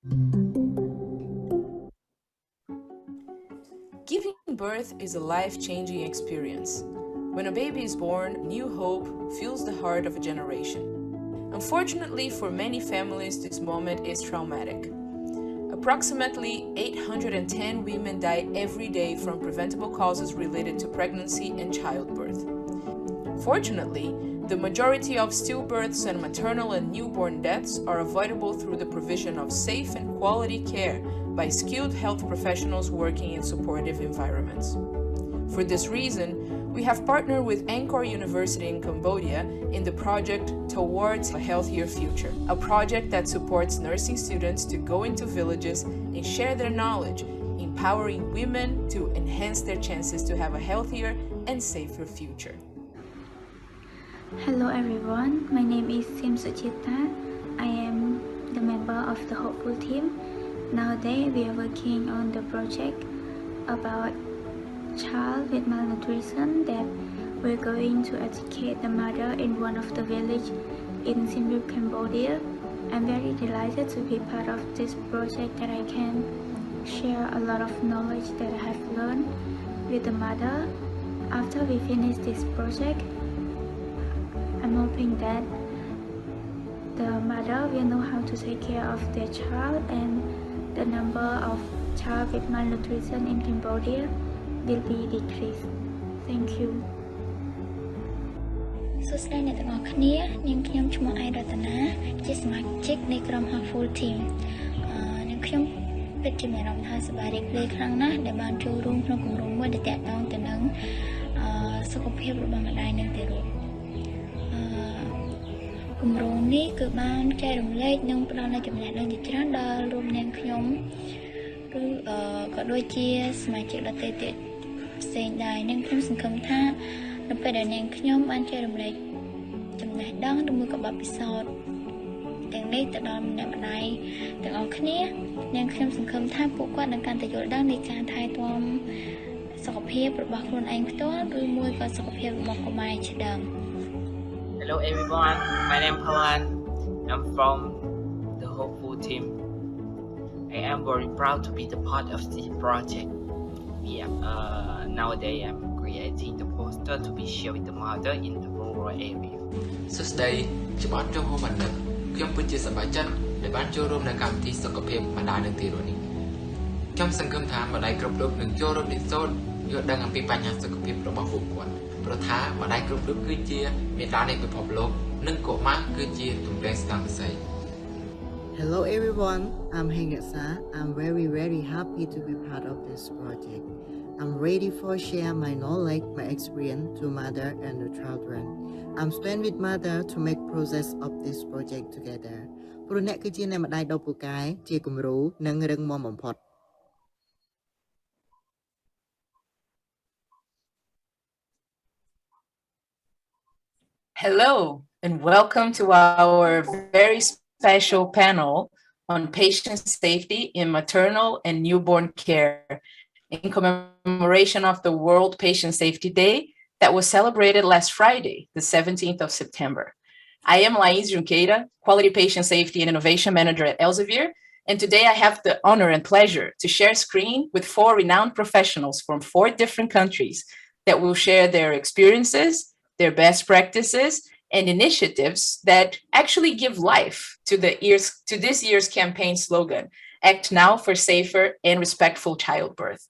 Giving birth is a life-changing experience. When a baby is born, new hope fills the heart of a generation. Unfortunately, for many families, this moment is traumatic. Approximately 810 women die every day from preventable causes related to pregnancy and childbirth. Fortunately, the majority of stillbirths and maternal and newborn deaths are avoidable through the provision of safe and quality care by skilled health professionals working in supportive environments. For this reason, we have partnered with Angkor University in Cambodia in the project Towards a Healthier Future, a project that supports nursing students to go into villages and share their knowledge, empowering women to enhance their chances to have a healthier and safer future. Hello everyone, my name is Sim Suchita. I am the member of the Hopeful team. Nowadays we are working on the project about child with malnutrition that we're going to educate the mother in one of the village in Siem Reap, Cambodia. I'm very delighted to be part of this project that I can share a lot of knowledge that I have learned with the mother. After we finish this project, I'm hoping that the mother will know how to take care of their child and the number of child with malnutrition in Cambodia will be decreased. Thank you. សួស្តីអ្នកទាំងអស់គ្នានាងខ្ញុំឈ្មោះអៃរតនាជាសមាជិកនៃក្រុម Full Team នាងខ្ញុំពិតជាមានអារម្មណ៍ថាសប្បាយរីករាយខ្លាំងណាស់ដែលបានចូលរួមក្នុងគម្រោងមួយដែលទាក់ទងទៅនឹងសុខភាពរបស់ម្ដាយនិងទារកគម្រោងនេះគឺបានចែករំលែកនិងផ្ដល់នូវចំណេះដឹងជាច្រើនដល់រួមនាងខ្ញុំឬក៏ដូចជាសមាជិកដទៃទៀតផ្សេងដែរនាងខ្ញុំសង្ឃឹមថានៅពេលដែលនាងខ្ញុំបានចែករំលែកចំណេះដឹងឬមួយក៏បទពិសោធន៍ទាំងនេះទៅដល់អ្នកម្ដាយទាំងអស់គ្នានាងខ្ញុំសង្ឃឹមថាពួកគាត់នឹងកាន់តែយល់ដឹងនៃការថែទាំសុខភាពរបស់ខ្លួនឯងផ្ទាល់ឬមួយក៏សុខភាពរបស់កុមារជាដើម Hello everyone, my name is Pawan. I'm from the Hopeful team. I am very proud to be the part of this project. Nowadays I'm creating the poster to be shared with the mother in the rural area. សួស្តីខ្ញុំអត់ចូលរួមបណ្ឌិតខ្ញុំពិតជាសប្បាយចិត្តដែលបានចូលរួមនៅកម្មវិធីសុខភាពម្ដាយនិងទារកនេះខ្ញុំសង្ឃឹមថាម្ដាយគ្រប់រូបនឹងចូលរួមរៀនសូត្រយល់ដឹងអំពីបញ្ហាសុខភាពរបស់ពួកគាត់ព្រោះថាម្ដាយគ្រប់រូបគឺជាមេដានៃពិភពលោកនិងកុមារគឺជាទម្រង់ស្ថានភារ Hello everyone, I'm Hengesa. I'm very happy to be part of this project. I'm ready for share my knowledge, my experience to mother and the children. I'm stand with mother to make process of this project together. ព្រោះអ្នកគឺជាអ្នកម្ដាយដ៏ពូកែជាគំរូនិងរឹងមាំបំផុត Hello, and welcome to our very special panel on patient safety in maternal and newborn care in commemoration of the World Patient Safety Day that was celebrated last Friday, the 17th of September. I am Laís Junqueira, Quality Patient Safety and Innovation Manager at Elsevier, and today I have the honor and pleasure to share screen with 4 renowned professionals from 4 different countries that will share their experiences, their best practices, and initiatives that actually give life to this year's campaign slogan, Act Now for Safer and Respectful Childbirth.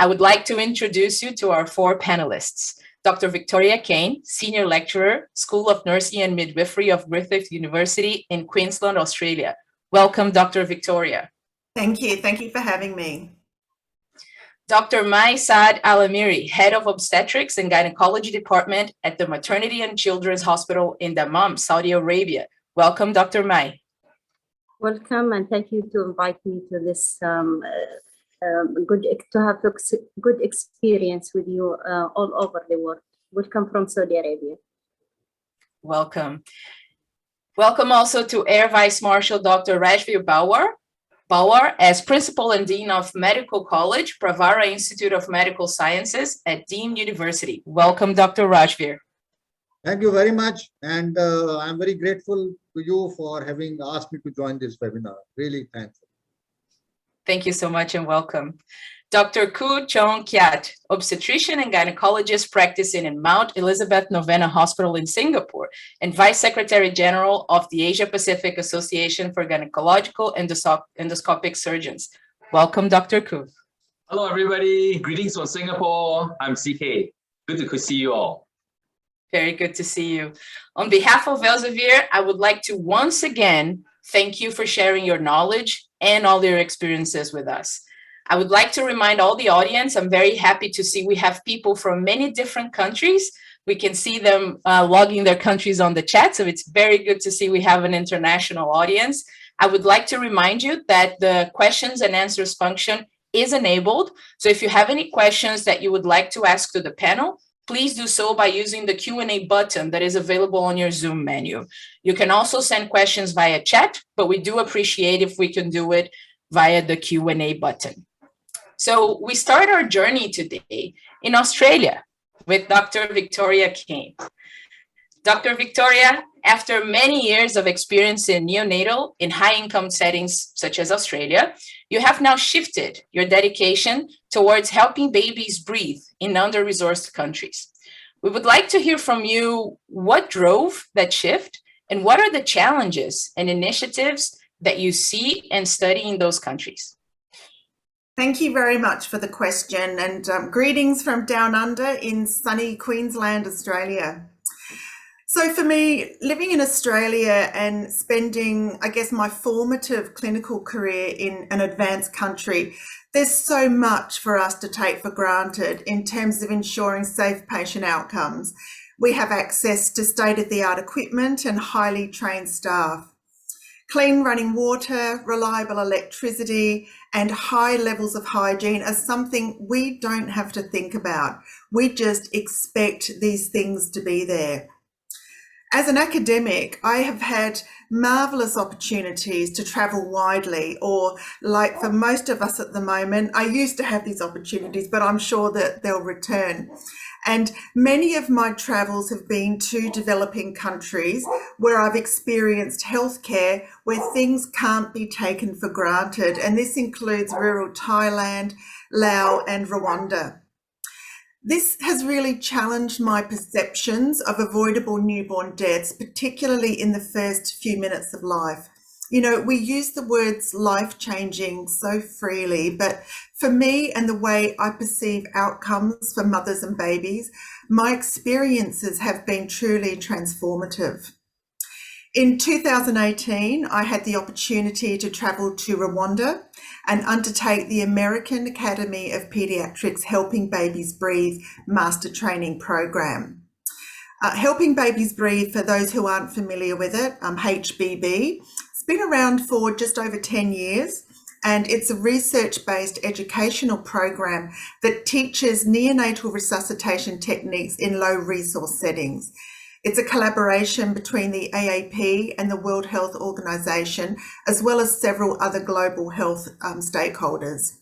I would like to introduce you to our 4 panelists. Dr. Victoria Kane, Senior Lecturer, School of Nursing and Midwifery of Griffith University in Queensland, Australia. Welcome, Dr. Victoria. Thank you. Thank you for having me. Dr. Mai Saad Alamiri, Head of Obstetrics and Gynecology Department at the Maternity and Children's Hospital in Dammam, Saudi Arabia. Welcome, Dr. Mai. Welcome, and thank you to invite me to this good experience with you all over the world. Welcome from Saudi Arabia. Welcome. Welcome also to Air Vice Marshal Dr. Rajveer Bawar as Principal and Dean of Medical College, Pravara Institute of Medical Sciences at Dean University. Welcome, Dr. Rajveer. Thank you very much. And I'm very grateful to you for having asked me to join this webinar. Really thankful. Thank you so much and welcome. Dr. Koo Chong Kiat, obstetrician and gynecologist practicing in Mount Elizabeth Novena Hospital in Singapore and Vice Secretary General of the Asia Pacific Association for Gynecological Endoscopic Surgeons. Welcome, Dr. Koo. Hello, everybody. Greetings from Singapore. I'm CK. Good to see you all. Very good to see you. On behalf of Elsevier, I would like to once again thank you for sharing your knowledge and all your experiences with us. I would like to remind all the audience, I'm very happy to see we have people from many different countries. We can see them logging their countries on the chat, so it's very good to see we have an international audience. I would like to remind you that the questions and answers function is enabled. So if you have any questions that you would like to ask to the panel, please do so by using the Q&A button that is available on your Zoom menu. You can also send questions via chat, but we do appreciate if we can do it via the Q&A button. So we start our journey today in Australia with Dr. Victoria Kane. Dr. Victoria, after many years of experience in neonatal in high-income settings such as Australia, you have now shifted your dedication towards helping babies breathe in under-resourced countries. We would like to hear from you what drove that shift and what are the challenges and initiatives that you see and study in those countries. Thank you very much for the question, and greetings from down under in sunny Queensland, Australia. So for me, living in Australia and spending, I guess, my formative clinical career in an advanced country, there's so much for us to take for granted in terms of ensuring safe patient outcomes. We have access to state-of-the-art equipment and highly trained staff. Clean running water, reliable electricity, and high levels of hygiene are something we don't have to think about. We just expect these things to be there. As an academic, I have had marvellous opportunities to travel widely, or like for most of us at the moment, I used to have these opportunities, but I'm sure that they'll return. And many of my travels have been to developing countries where I've experienced healthcare where things can't be taken for granted. And this includes rural Thailand, Laos, and Rwanda. This has really challenged my perceptions of avoidable newborn deaths, particularly in the first few minutes of life. You know, we use the words life-changing so freely, but for me and the way I perceive outcomes for mothers and babies, my experiences have been truly transformative. In 2018, I had the opportunity to travel to Rwanda and undertake the American Academy of Pediatrics Helping Babies Breathe Master Training Program. Helping Babies Breathe, for those who aren't familiar with it, HBB, it's been around for just over 10 years, and it's a research-based educational program that teaches neonatal resuscitation techniques in low-resource settings. It's a collaboration between the AAP and the World Health Organization, as well as several other global health stakeholders.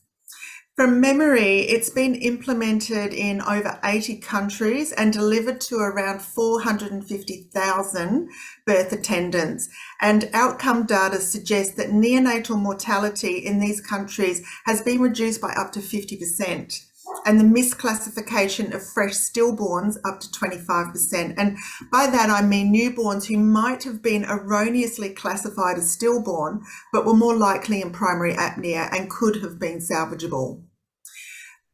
From memory, it's been implemented in over 80 countries and delivered to around 450,000 birth attendants. And outcome data suggests that neonatal mortality in these countries has been reduced by up to 50%. And the misclassification of fresh stillborns up to 25%. And by that, I mean newborns who might have been erroneously classified as stillborn, but were more likely in primary apnea and could have been salvageable.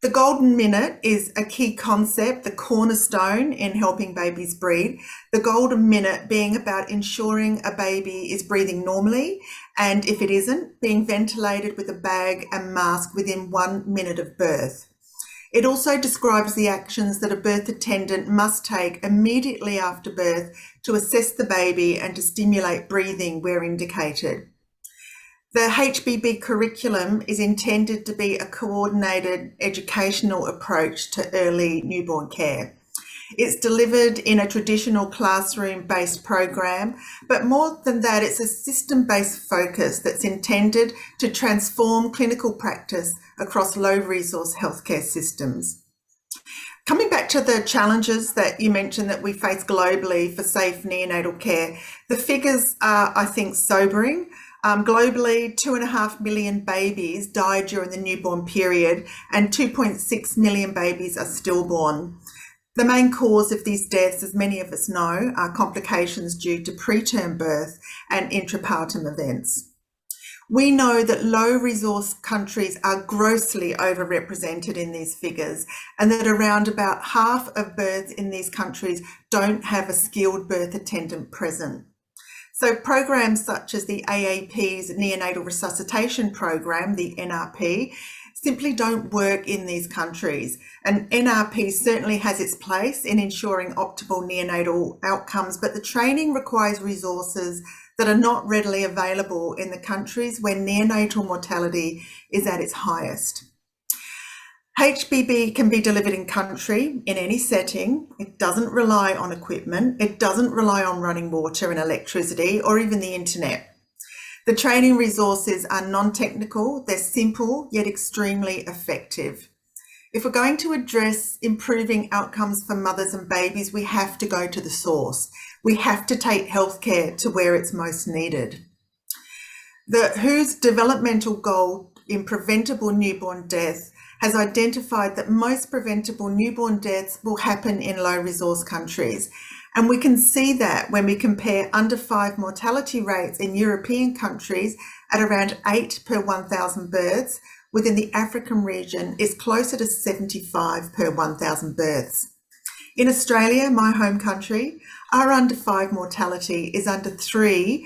The golden minute is a key concept, the cornerstone in helping babies breathe. The golden minute being about ensuring a baby is breathing normally, and if it isn't, being ventilated with a bag and mask within 1 minute of birth. It also describes the actions that a birth attendant must take immediately after birth to assess the baby and to stimulate breathing where indicated. The HBB curriculum is intended to be a coordinated educational approach to early newborn care. It's delivered in a traditional classroom-based program, but more than that, it's a system-based focus that's intended to transform clinical practice across low-resource healthcare systems. Coming back to the challenges that you mentioned that we face globally for safe neonatal care, the figures are, I think, sobering. Globally, 2.5 million babies died during the newborn period, and 2.6 million babies are stillborn. The main cause of these deaths, as many of us know, are complications due to preterm birth and intrapartum events. We know that low-resource countries are grossly overrepresented in these figures, and that around about half of births in these countries don't have a skilled birth attendant present. So programs such as the AAP's Neonatal Resuscitation Program, the NRP, simply don't work in these countries. And NRP certainly has its place in ensuring optimal neonatal outcomes, but the training requires resources that are not readily available in the countries where neonatal mortality is at its highest. HBB can be delivered in country in any setting. It doesn't rely on equipment. It doesn't rely on running water and electricity or even the internet. The training resources are non-technical, they're simple, yet extremely effective. If we're going to address improving outcomes for mothers and babies, we have to go to the source. We have to take healthcare to where it's most needed. The WHO's developmental goal in preventable newborn death has identified that most preventable newborn deaths will happen in low-resource countries. And we can see that when we compare under 5 mortality rates in European countries at around 8 per 1,000 births, within the African region is closer to 75 per 1,000 births. In Australia, my home country, our under 5 mortality is under 3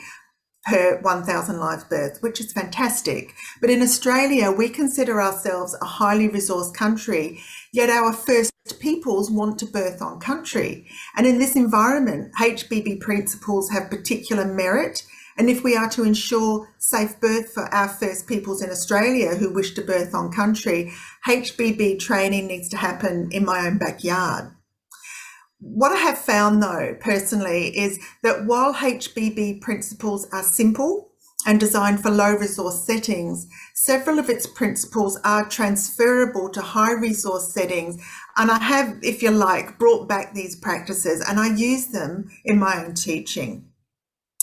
per 1,000 live births, which is fantastic. But in Australia, we consider ourselves a highly resourced country, yet our first peoples want to birth on country. And in this environment, HBB principles have particular merit. And if we are to ensure safe birth for our first peoples in Australia who wish to birth on country, HBB training needs to happen in my own backyard. What I have found, though, personally, is that while HBB principles are simple and designed for low-resource settings, several of its principles are transferable to high-resource settings, and I have, if you like, brought back these practices and I use them in my own teaching.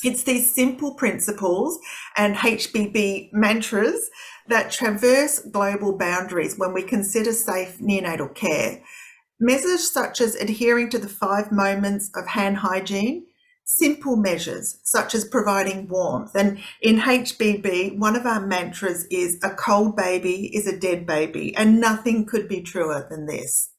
It's these simple principles and HBB mantras that traverse global boundaries when we consider safe neonatal care. Measures such as adhering to the 5 moments of hand hygiene, simple measures such as providing warmth. And in HBB, one of our mantras is a cold baby is a dead baby, and nothing could be truer than this.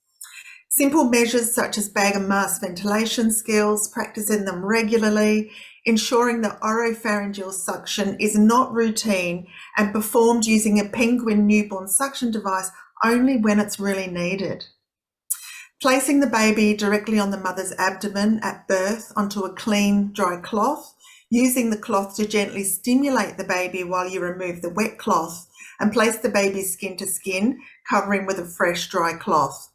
Simple measures such as bag and mask ventilation skills, practicing them regularly, ensuring that oropharyngeal suction is not routine and performed using a penguin newborn suction device only when it's really needed. Placing the baby directly on the mother's abdomen at birth onto a clean, dry cloth, using the cloth to gently stimulate the baby while you remove the wet cloth, and place the baby skin to skin, covering with a fresh, dry cloth.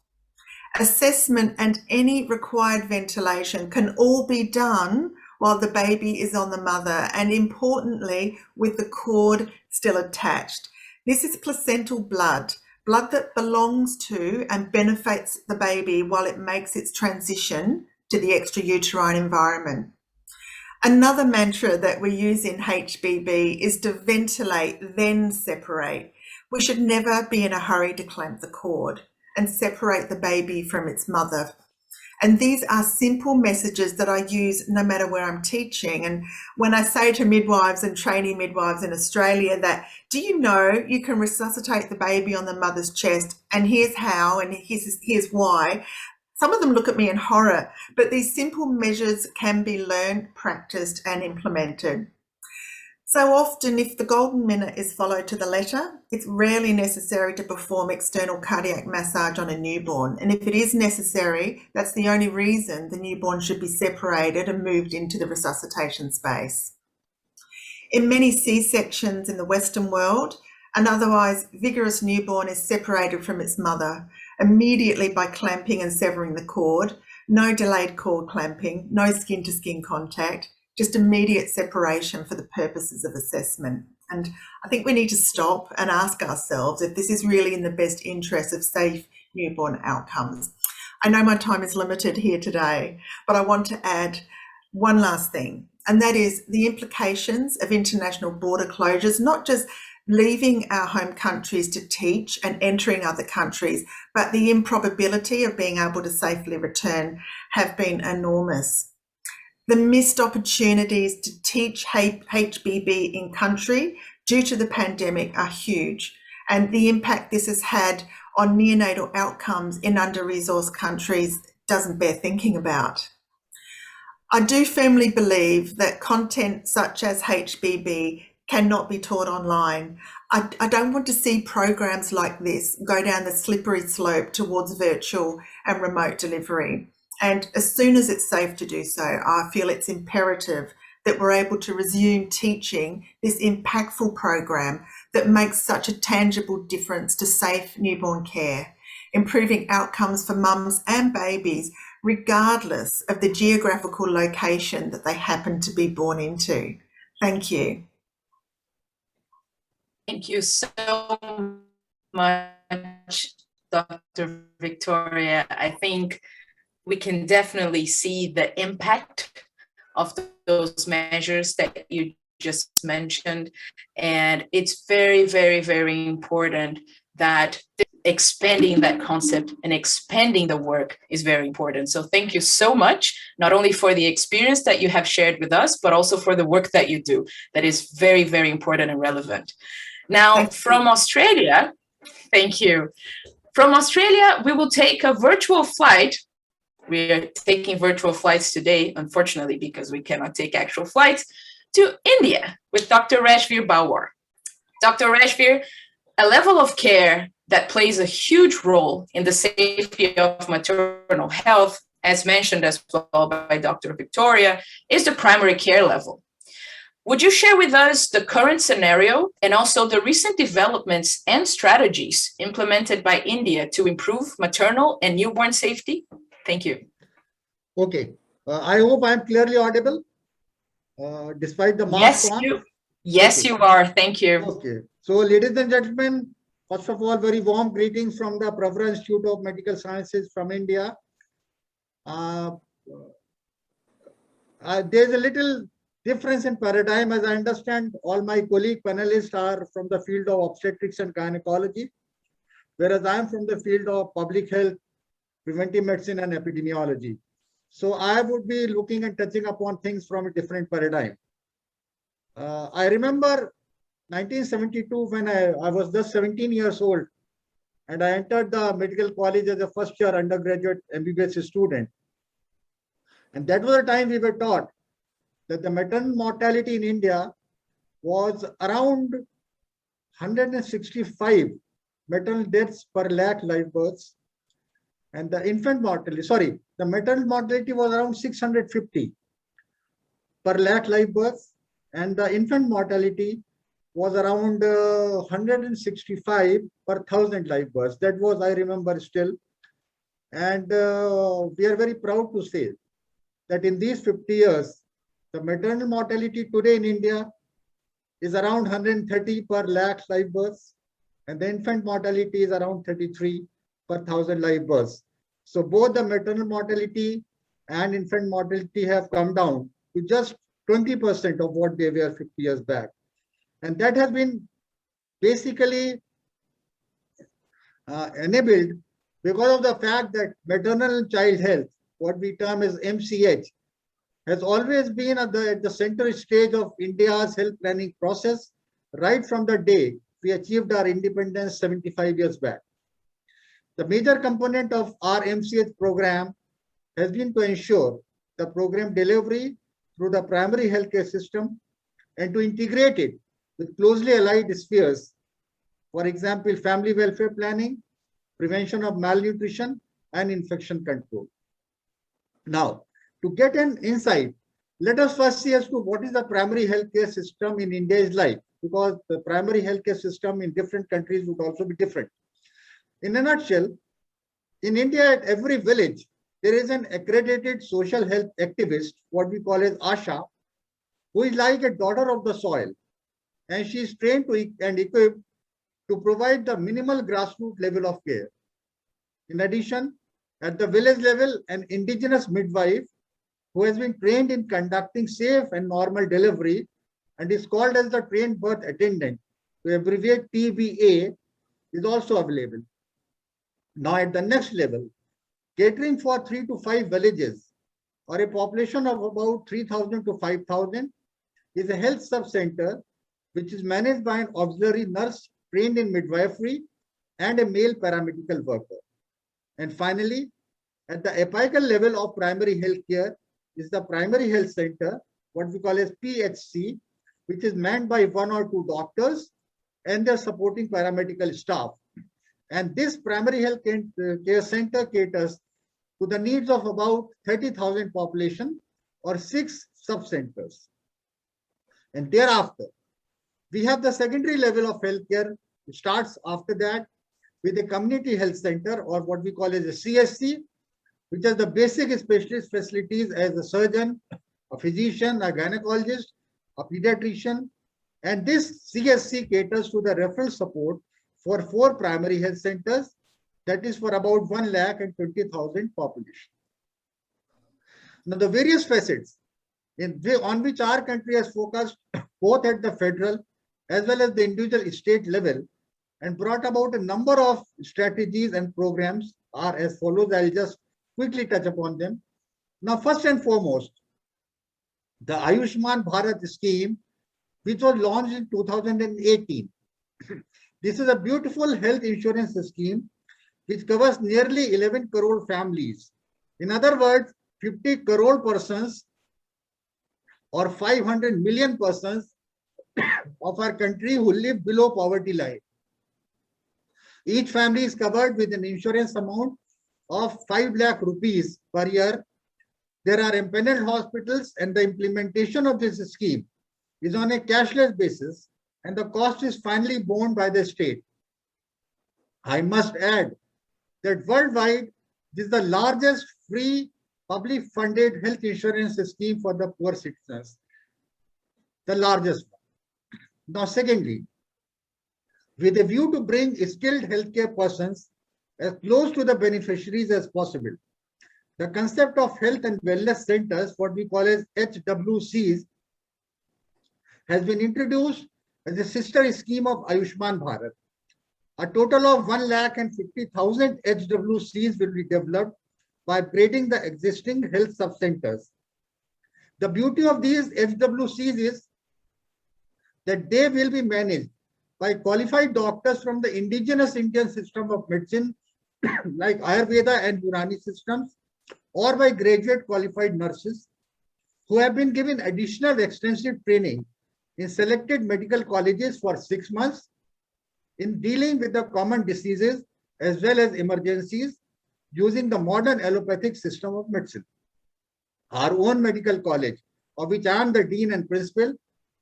Assessment and any required ventilation can all be done while the baby is on the mother, and importantly, with the cord still attached. This is placental blood that belongs to and benefits the baby while it makes its transition to the extrauterine environment. Another mantra that we use in HBB is to ventilate, then separate. We should never be in a hurry to clamp the cord and separate the baby from its mother. And these are simple messages that I use no matter where I'm teaching. And when I say to midwives and trainee midwives in Australia that, do you know you can resuscitate the baby on the mother's chest, and here's how, and here's why, some of them look at me in horror, but these simple measures can be learned, practiced, and implemented. So often, if the golden minute is followed to the letter, it's rarely necessary to perform external cardiac massage on a newborn. And if it is necessary, that's the only reason the newborn should be separated and moved into the resuscitation space. In many C-sections in the Western world, an otherwise vigorous newborn is separated from its mother immediately by clamping and severing the cord, no delayed cord clamping, no skin-to-skin contact, just immediate separation for the purposes of assessment. And I think we need to stop and ask ourselves if this is really in the best interest of safe newborn outcomes. I know my time is limited here today, but I want to add one last thing. and that is the implications of international border closures, not just leaving our home countries to teach and entering other countries, but the improbability of being able to safely return have been enormous. The missed opportunities to teach HBB in country due to the pandemic are huge, and the impact this has had on neonatal outcomes in under-resourced countries doesn't bear thinking about. I do firmly believe that content such as HBB cannot be taught online. I don't want to see programs like this go down the slippery slope towards virtual and remote delivery. And as soon as it's safe to do so, I feel it's imperative that we're able to resume teaching this impactful program that makes such a tangible difference to safe newborn care, improving outcomes for mums and babies, regardless of the geographical location that they happen to be born into. Thank you. Thank you so much, Dr. Victoria. I think we can definitely see the impact of those measures that you just mentioned. And it's very, very, very important that expanding that concept and expanding the work is very important. So thank you so much, not only for the experience that you have shared with us, but also for the work that you do. That is very, very important and relevant. Now, from Australia, thank you. From Australia, we will take a virtual flight. We are taking virtual flights today, unfortunately, because we cannot take actual flights, to India with Dr. Rashveer Bawar. Dr. Rashveer, a level of care that plays a huge role in the safety of maternal health, as mentioned as well by Dr. Victoria, is the primary care level. Would you share with us the current scenario and also the recent developments and strategies implemented by India to improve maternal and newborn safety? Thank you. Okay. I hope I'm clearly audible, despite the mask on. Yes, okay. You are. Thank you. Okay. So, ladies and gentlemen, first of all, very warm greetings from the Pravra Institute of Medical Sciences from India. There's a little difference in paradigm. As I understand, all my colleague panelists are from the field of obstetrics and gynecology, whereas I'm from the field of public health, preventive medicine and epidemiology. So I would be looking and touching upon things from a different paradigm. I remember 1972 when I was just 17 years old and I entered the medical college as a first year undergraduate MBBS student. And that was the time we were taught that the maternal mortality in India was around 165 maternal deaths per lakh live births. And the infant mortality, the maternal mortality was around 650 per lakh live births. And the infant mortality was around 165 per 1,000 live births. That was, I remember still. And we are very proud to say that in these 50 years, the maternal mortality today in India is around 130 per lakh live births, and the infant mortality is around 33 per 1,000 live births. So both the maternal mortality and infant mortality have come down to just 20% of what they were 50 years back. And that has been basically enabled because of the fact that maternal child health, what we term as MCH, has always been at the center stage of India's health planning process right from the day we achieved our independence 75 years back. The major component of our MCH program has been to ensure the program delivery through the primary healthcare system and to integrate it with closely allied spheres, for example, family welfare planning, prevention of malnutrition, and infection control. Now, to get an insight, let us first see as to what is the primary healthcare system in India is like, because the primary healthcare system in different countries would also be different. In a nutshell, in India, at every village, there is an accredited social health activist, what we call as ASHA, who is like a daughter of the soil, and she is trained and equipped to provide the minimal grassroots level of care. In addition, at the village level, an indigenous midwife who has been trained in conducting safe and normal delivery and is called as the trained birth attendant, to abbreviate TBA, is also available. Now at the next level, catering for 3 to 5 villages or a population of about 3,000 to 5,000 is a health sub-center which is managed by an auxiliary nurse trained in midwifery and a male paramedical worker. And finally, at the apical level of primary health care is the primary health center, what we call as PHC, which is manned by 1 or 2 doctors and their supporting paramedical staff. And this primary health care center caters to the needs of about 30,000 population or 6 sub-centers. And thereafter, we have the secondary level of healthcare. It starts after that with a community health center, or what we call as a CSC, which has the basic specialist facilities as a surgeon, a physician, a gynecologist, a pediatrician. And this CSC caters to the referral support for 4 primary health centers, that is for about 1,20,000 population. Now the various facets on which our country has focused both at the federal as well as the individual state level and brought about a number of strategies and programs are as follows. I'll just quickly touch upon them. Now, first and foremost, the Ayushman Bharat scheme, which was launched in 2018. This is a beautiful health insurance scheme which covers nearly 11 crore families. In other words, 50 crore persons or 500 million persons of our country who live below poverty line. Each family is covered with an insurance amount of 5 lakh rupees per year. There are empaneled hospitals, and the implementation of this scheme is on a cashless basis, and the cost is finally borne by the state. I must add that worldwide, this is the largest free public funded health insurance scheme for the poor citizens, the largest one. Now, secondly, with a view to bring skilled healthcare persons as close to the beneficiaries as possible, the concept of health and wellness centers, what we call as HWCs, has been introduced as a sister scheme of Ayushman Bharat. A total of 1,50,000 HWCs will be developed by upgrading the existing health sub-centers. The beauty of these HWCs is that they will be managed by qualified doctors from the indigenous Indian system of medicine like Ayurveda and Unani systems, or by graduate qualified nurses who have been given additional extensive training in selected medical colleges for 6 months in dealing with the common diseases as well as emergencies using the modern allopathic system of medicine. Our own medical college, of which I am the dean and principal,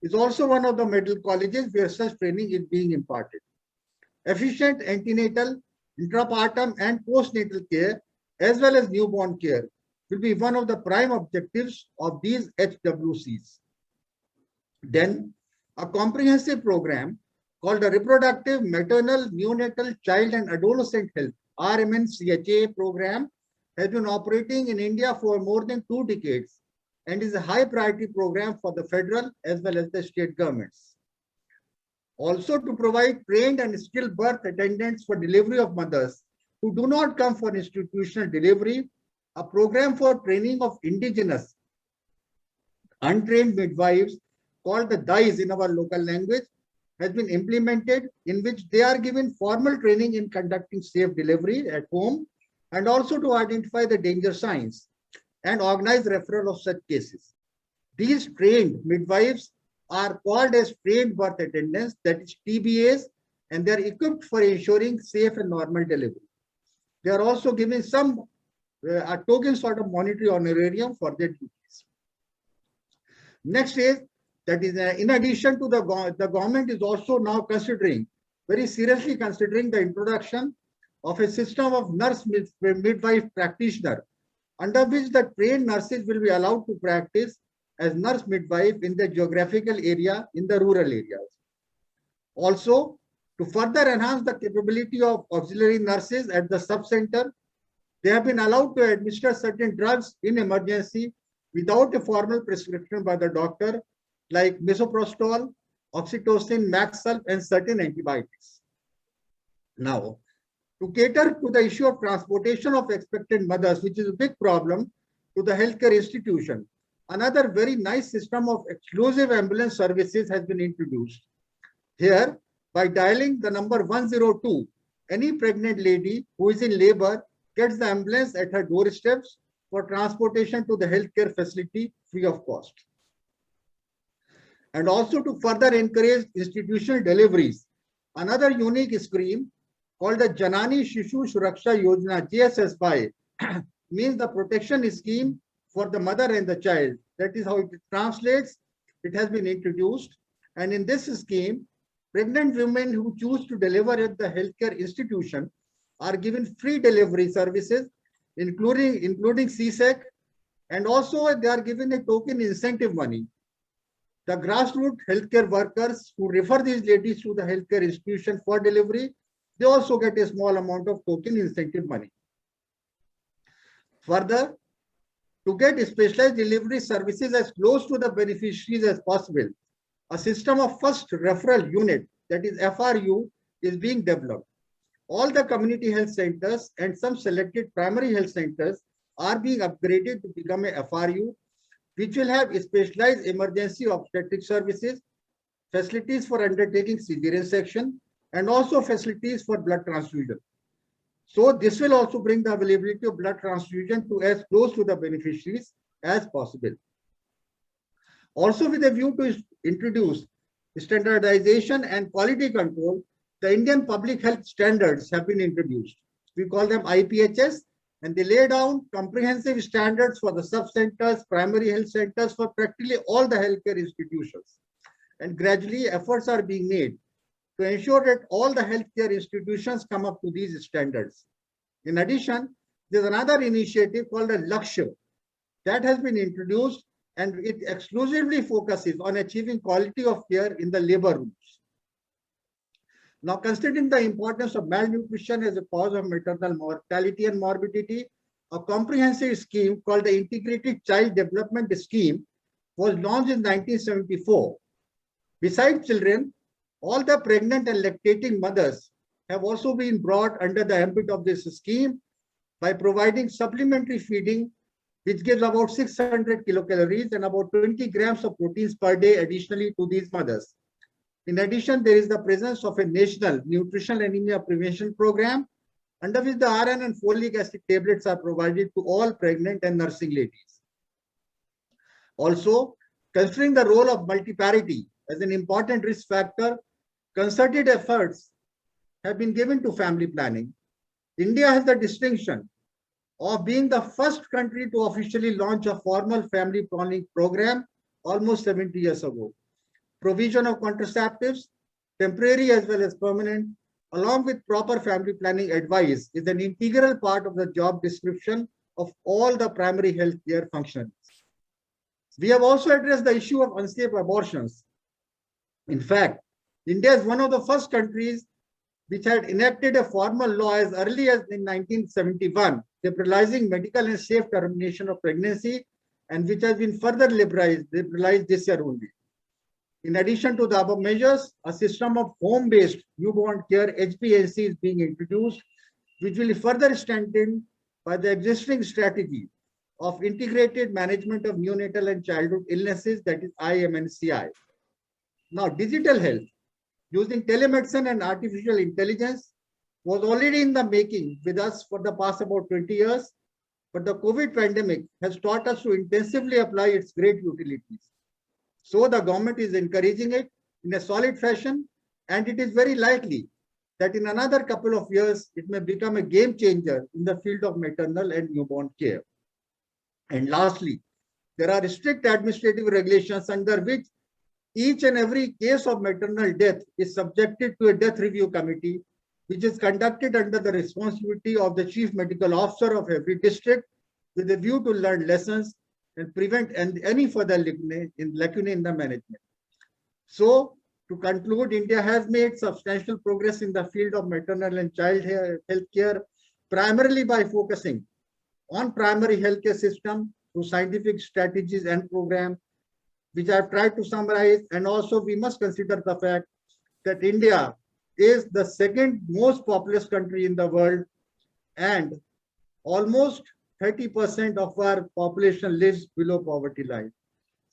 is also one of the medical colleges where such training is being imparted. Efficient antenatal, intrapartum and postnatal care as well as newborn care will be one of the prime objectives of these HWCs. Then a comprehensive program called the Reproductive, Maternal, Neonatal, Child and Adolescent Health RMNCHA program has been operating in India for more than 2 decades and is a high priority program for the federal as well as the state governments. Also to provide trained and skilled birth attendants for delivery of mothers who do not come for institutional delivery, a program for training of indigenous untrained midwives called the DICE in our local language has been implemented, in which they are given formal training in conducting safe delivery at home and also to identify the danger signs and organize referral of such cases. These trained midwives are called as trained birth attendants, that is TBAs, and they are equipped for ensuring safe and normal delivery. They are also given some a token sort of monetary honorarium for their duties. Next is that is in addition to the government is also now considering, very seriously considering, the introduction of a system of nurse midwife practitioner, under which the trained nurses will be allowed to practice as nurse midwife in the geographical area in the rural areas. Also, to further enhance the capability of auxiliary nurses at the sub-center, they have been allowed to administer certain drugs in emergency without a formal prescription by the doctor, like misoprostol, oxytocin, Maxalt, and certain antibiotics. Now, to cater to the issue of transportation of expectant mothers, which is a big problem to the healthcare institution, another very nice system of exclusive ambulance services has been introduced. Here, by dialing the number 102, any pregnant lady who is in labor gets the ambulance at her doorsteps for transportation to the healthcare facility free of cost. And also to further encourage institutional deliveries, another unique scheme called the Janani Shishu Suraksha Yojana, JSSY, means the protection scheme for the mother and the child. That is how it translates. It has been introduced. And in this scheme, pregnant women who choose to deliver at the healthcare institution are given free delivery services, including CSEC, and also they are given a token incentive money. The grassroots healthcare workers who refer these ladies to the healthcare institution for delivery, they also get a small amount of token incentive money. Further, to get specialized delivery services as close to the beneficiaries as possible, a system of first referral unit, that is FRU, is being developed. All the community health centers and some selected primary health centers are being upgraded to become a FRU, which will have specialized emergency obstetric services, facilities for undertaking cesarean section, and also facilities for blood transfusion. So this will also bring the availability of blood transfusion to as close to the beneficiaries as possible. Also, with a view to introduce standardization and quality control, the Indian public health standards have been introduced. We call them IPHS, and they lay down comprehensive standards for the sub-centers, primary health centers, for practically all the healthcare institutions. And gradually efforts are being made to ensure that all the healthcare institutions come up to these standards. In addition, there's another initiative called a Lakshya that has been introduced, and it exclusively focuses on achieving quality of care in the labor rooms. Now, considering the importance of malnutrition as a cause of maternal mortality and morbidity, a comprehensive scheme called the Integrated Child Development Scheme was launched in 1974. Besides children, all the pregnant and lactating mothers have also been brought under the ambit of this scheme by providing supplementary feeding, which gives about 600 kilocalories and about 20 grams of proteins per day additionally to these mothers. In addition, there is the presence of a national nutritional anemia prevention program, under which the iron and folic acid tablets are provided to all pregnant and nursing ladies. Also, considering the role of multiparity as an important risk factor, concerted efforts have been given to family planning. India has the distinction of being the first country to officially launch a formal family planning program almost 70 years ago. Provision of contraceptives, temporary as well as permanent, along with proper family planning advice, is an integral part of the job description of all the primary health care functionaries. We have also addressed the issue of unsafe abortions. In fact, India is one of the first countries which had enacted a formal law as early as in 1971, liberalizing medical and safe termination of pregnancy, and which has been further liberalized this year only. In addition to the above measures, a system of home-based newborn care HPNC is being introduced, which will be further strengthened by the existing strategy of integrated management of neonatal and childhood illnesses, that is IMNCI. Now, digital health using telemedicine and artificial intelligence was already in the making with us for the past about 20 years, but the COVID pandemic has taught us to intensively apply its great utilities. So the government is encouraging it in a solid fashion, and it is very likely that in another couple of years, it may become a game changer in the field of maternal and newborn care. And lastly, there are strict administrative regulations under which each and every case of maternal death is subjected to a death review committee, which is conducted under the responsibility of the chief medical officer of every district, with a view to learn lessons and prevent any further lacunae in the management. So, to conclude, India has made substantial progress in the field of maternal and child health care, primarily by focusing on primary healthcare system, through scientific strategies and programs, which I've tried to summarize. And also we must consider the fact that India is the second most populous country in the world, and almost 30% of our population lives below poverty line.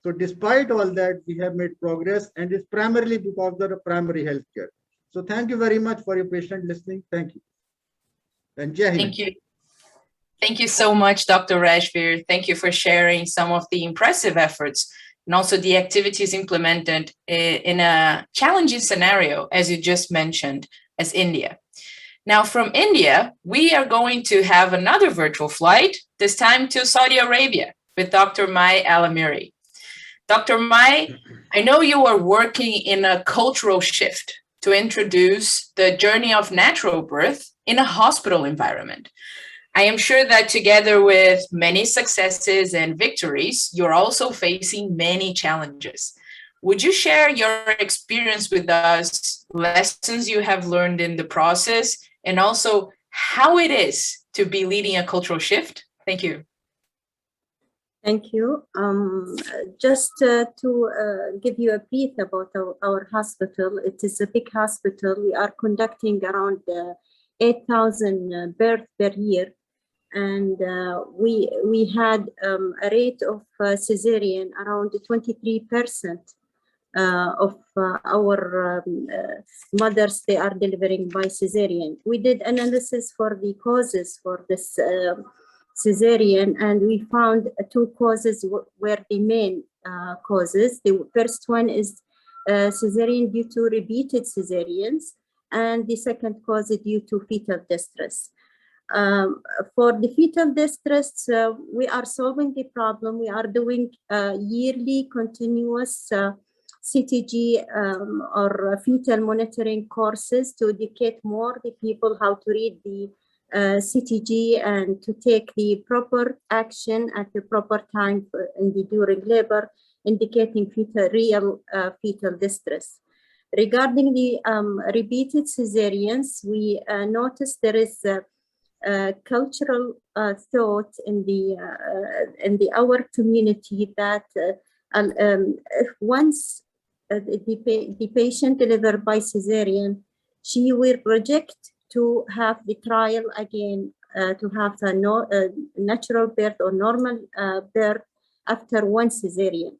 So despite all that, we have made progress, and it's primarily because of the primary health care. So thank you very much for your patient listening. Thank you. And Jai Hind. Thank you. Thank you so much, Dr. Rajveer. Thank you for sharing some of the impressive efforts and also the activities implemented in a challenging scenario, as you just mentioned, as India. Now from India, we are going to have another virtual flight, this time to Saudi Arabia with Dr. Mai Alamiri. Dr. Mai, I know you are working in a cultural shift to introduce the journey of natural birth in a hospital environment. I am sure that together with many successes and victories, you're also facing many challenges. Would you share your experience with us, lessons you have learned in the process, and also how it is to be leading a cultural shift? Thank you. Thank you. Just to give you a brief about our hospital, it is a big hospital. We are conducting around 8,000 births per year. And we had a rate of cesarean around 23% of our mothers, they are delivering by cesarean. We did analysis for the causes for this cesarean, and we found two causes were the main causes. The first one is cesarean due to repeated cesareans, and the second cause is due to fetal distress. For the fetal distress, we are solving the problem. We are doing yearly continuous CTG or fetal monitoring courses to educate more the people how to read the CTG and to take the proper action at the proper time during labor, indicating real fetal distress. Regarding the repeated cesareans, we noticed there is cultural thought in our community that if once the patient delivered by cesarean, she will reject to have the trial again to have a natural birth or normal birth after one cesarean.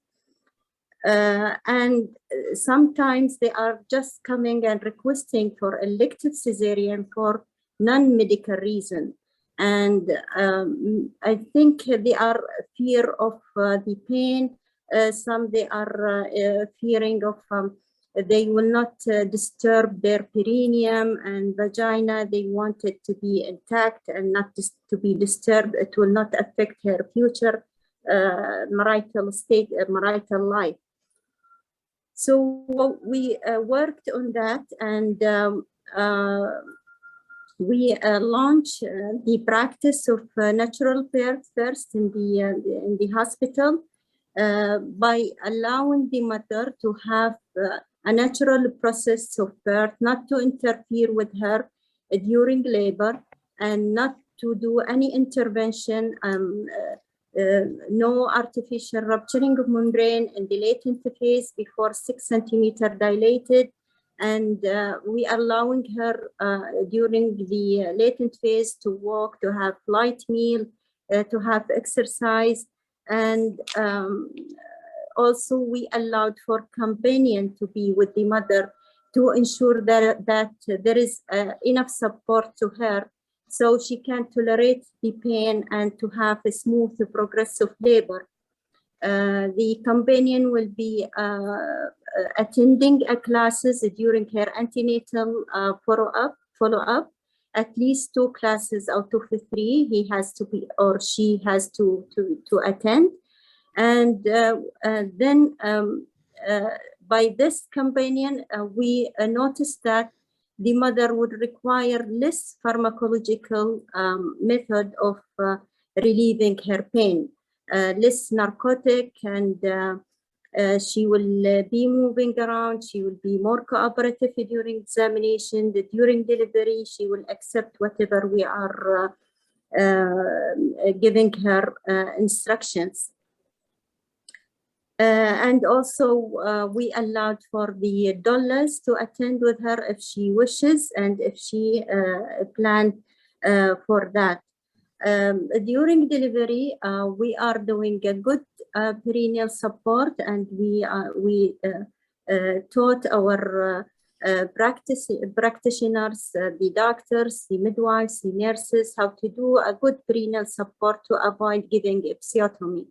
And sometimes they are just coming and requesting for elective cesarean for non-medical reason. And I think they are fear of the pain. Some they are fearing of they will not disturb their perineum and vagina. They want it to be intact and not to be disturbed. It will not affect her future marital state, marital life. So we worked on that, and we launched the practice of natural birth first in the hospital by allowing the mother to have a natural process of birth, not to interfere with her during labor, and not to do any intervention, no artificial rupturing of membrane in the latent phase before 6 centimeter dilated. And we are allowing her during the latent phase to walk, to have light meal, to have exercise. And also we allowed for companion to be with the mother to ensure that there is enough support to her so she can tolerate the pain and to have a smooth progressive labor. The companion will be attending classes during her antenatal follow-up, at least 2 classes out of the 3 he has to be or she has to attend. And then by this companion, we noticed that the mother would require less pharmacological method of relieving her pain, less narcotic, and she will be moving around. She will be more cooperative during examination. During delivery, she will accept whatever we are giving her instructions. And also we allowed for the doulas to attend with her if she wishes and if she planned for that. During delivery, we are doing a good perineal support, and we taught our practitioners, the doctors, the midwives, the nurses, how to do a good perineal support to avoid giving episiotomy.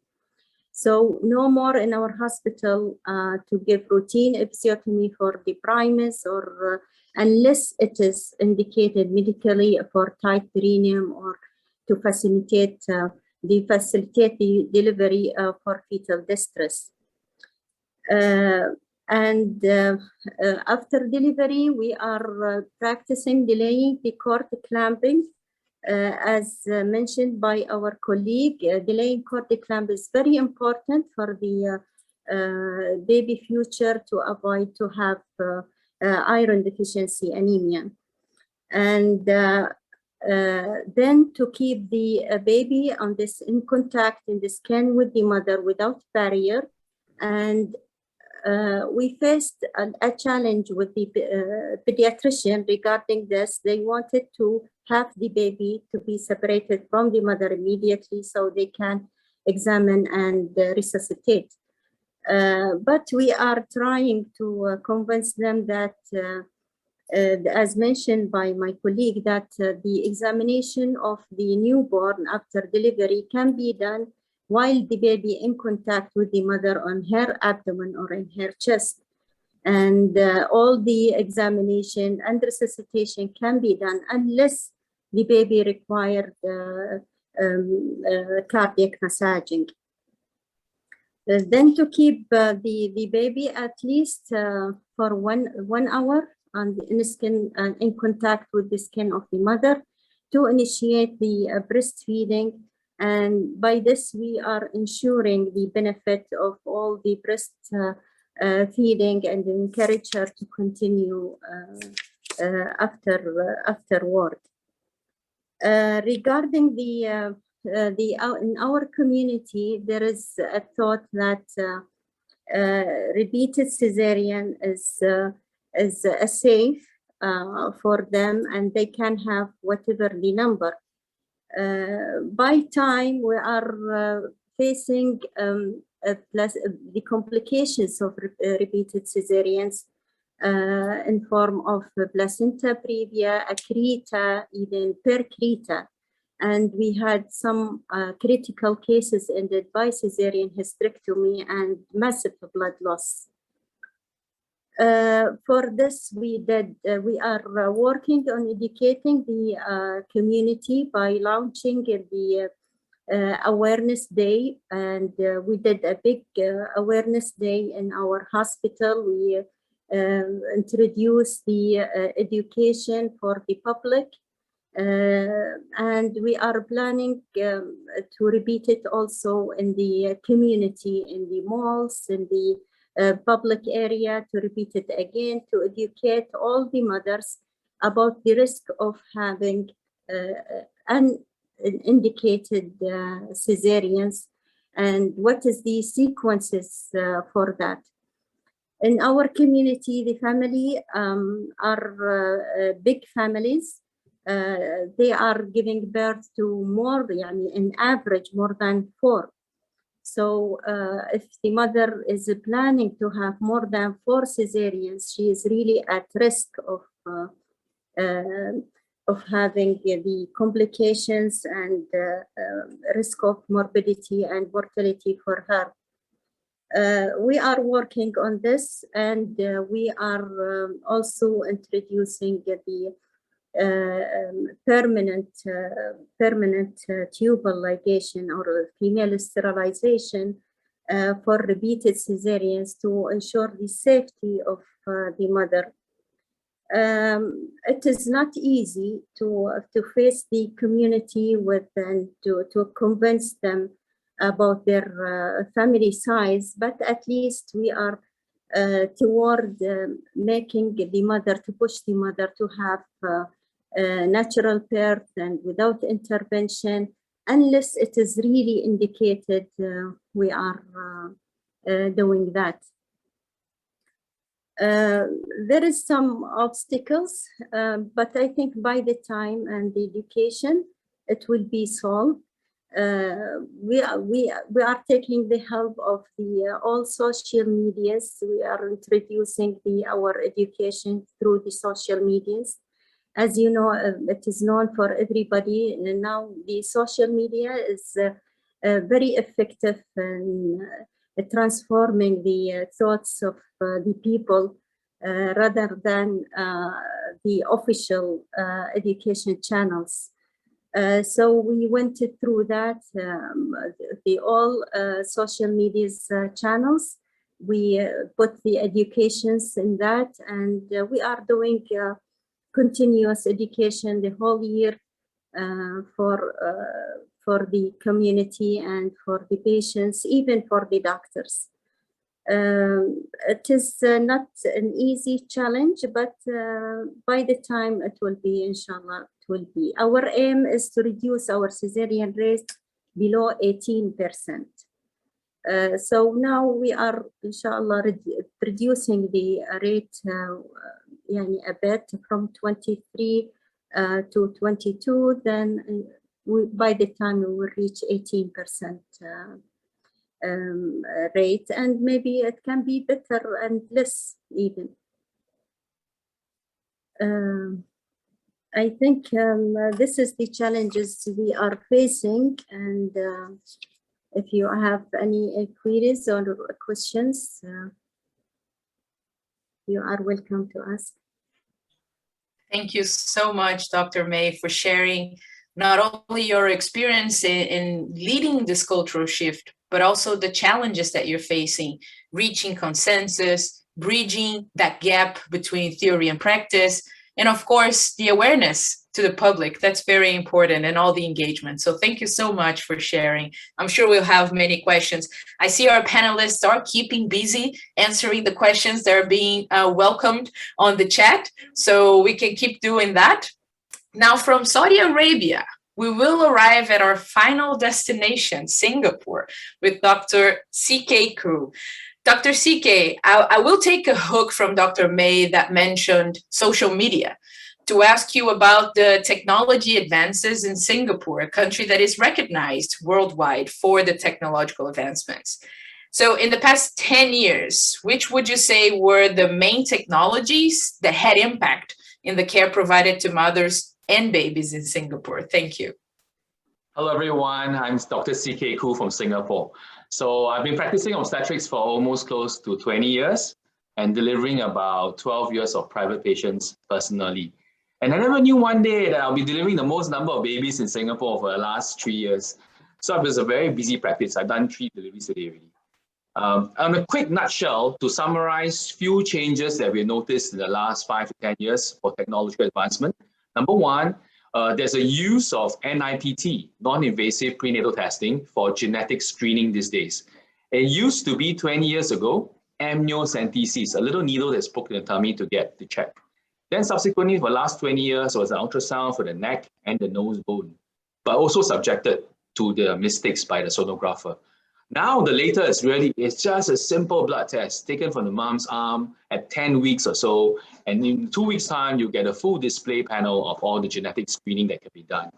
So no more in our hospital to give routine episiotomy for the primus, or unless it is indicated medically for tight perineum or to facilitate the delivery for fetal distress. And after delivery, we are practicing delaying the cord clamping. As mentioned by our colleague, delaying cord clamp is very important for the baby future to avoid to have iron deficiency anemia. And then to keep the baby on this in contact in the skin with the mother without barrier. And we faced a challenge with the pediatrician regarding this. They wanted to have the baby to be separated from the mother immediately so they can examine and resuscitate. But we are trying to convince them that, as mentioned by my colleague, that the examination of the newborn after delivery can be done while the baby in contact with the mother on her abdomen or in her chest. And all the examination and resuscitation can be done unless the baby required cardiac massaging. Then to keep the baby at least for one hour in contact with the skin of the mother to initiate the breastfeeding. And by this, we are ensuring the benefit of all the breast feeding and encourage her to continue afterward. Regarding in our community, there is a thought that repeated cesarean is safe for them, and they can have whatever the number. By time we are facing the complications of repeated cesareans in form of placenta previa, accreta, even percreta. And we had some critical cases ended by cesarean hysterectomy and massive blood loss. For this, we are working on educating the community by launching the awareness day, and we did a big awareness day in our hospital. We introduced the education for the public, and we are planning to repeat it also in the community, in the malls, in the public area, to repeat it again, to educate all the mothers about the risk of having unindicated cesareans and what is the sequences for that. In our community, the family are big families. They are giving birth to more, in average, more than 4. So if the mother is planning to have more than 4 cesareans, she is really at risk of having the complications and risk of morbidity and mortality for her. We are working on this, and we are also introducing the permanent tubal ligation or female sterilization for repeated cesareans to ensure the safety of the mother. It is not easy to face the community with and to convince them about their family size, but at least we are toward making the mother, to push the mother to have natural birth and without intervention, unless it is really indicated, we are doing that. There is some obstacles, but I think by the time and the education, it will be solved. We are taking the help of the all social medias. We are introducing our education through the social medias. As you know, it is known for everybody. And now the social media is very effective in transforming the thoughts of the people rather than the official education channels. So we went through that, the all social media's channels. We put the educations in that, and we are doing continuous education the whole year for the community and for the patients, even for the doctors. It is not an easy challenge, but by the time it will be, inshallah, it will be. Our aim is to reduce our cesarean rate below 18%. So now we are, inshallah, reducing the rate a bit from 23 to 22, then by the time we will reach 18% rate, and maybe it can be better and less even. I think this is the challenges we are facing, and if you have any queries or questions, you are welcome to ask. Thank you so much, Dr. May, for sharing not only your experience in leading this cultural shift, but also the challenges that you're facing, reaching consensus, bridging that gap between theory and practice, and of course, the awareness to the public. That's very important, and all the engagement. So thank you so much for sharing. I'm sure we'll have many questions. I see our panelists are keeping busy answering the questions that are being welcomed on the chat, so we can keep doing that. Now, from Saudi Arabia, we will arrive at our final destination, Singapore, with Dr. CK Koo. Dr. CK, I will take a hook from Dr. May that mentioned social media to ask you about the technology advances in Singapore, a country that is recognized worldwide for the technological advancements. So in the past 10 years, which would you say were the main technologies that had impact in the care provided to mothers and babies in Singapore? Thank you. Hello, everyone. I'm Dr. CK Koo from Singapore. So I've been practicing obstetrics for almost close to 20 years and delivering about 12 years of private patients personally. And I never knew one day that I'll be delivering the most number of babies in Singapore for the last 3 years. So it was a very busy practice. I've done 3 deliveries a day already. On a quick nutshell, to summarize few changes that we noticed in the last 5 to 10 years for technological advancement. Number one, there's a use of NIPT, non-invasive prenatal testing, for genetic screening these days. It used to be 20 years ago, amniocentesis, a little needle that's poked in the tummy to get the check. Then subsequently, for the last 20 years, was an ultrasound for the neck and the nose bone, but also subjected to the mistakes by the sonographer. Now the latest really is just a simple blood test taken from the mom's arm at 10 weeks or so, and in 2 weeks' time, you get a full display panel of all the genetic screening that can be done.